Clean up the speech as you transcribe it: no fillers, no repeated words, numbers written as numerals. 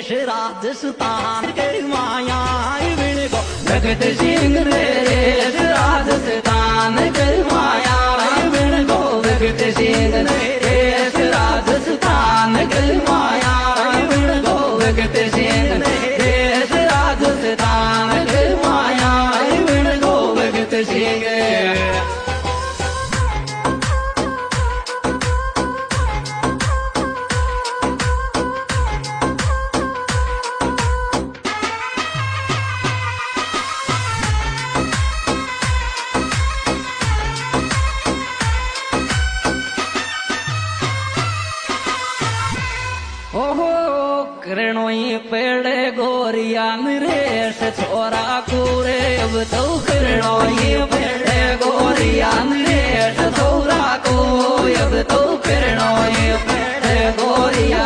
नरेश राजस्थान के माया विणगो भगत सिंह नरेश राजस्थान के माया विणगो भगत सिंह नरेश राजस्थान के माया विणगो भगत सिंह नरेश राजस्थान के माया विणगो भगत सिंह ओहो किरणोई पेड़े गोरिया नरेश छोरा कूरे अब तो किरणोई पेड़े गोरिया नरेश छोरा को अब तो किरणोई पेड़े गोरिया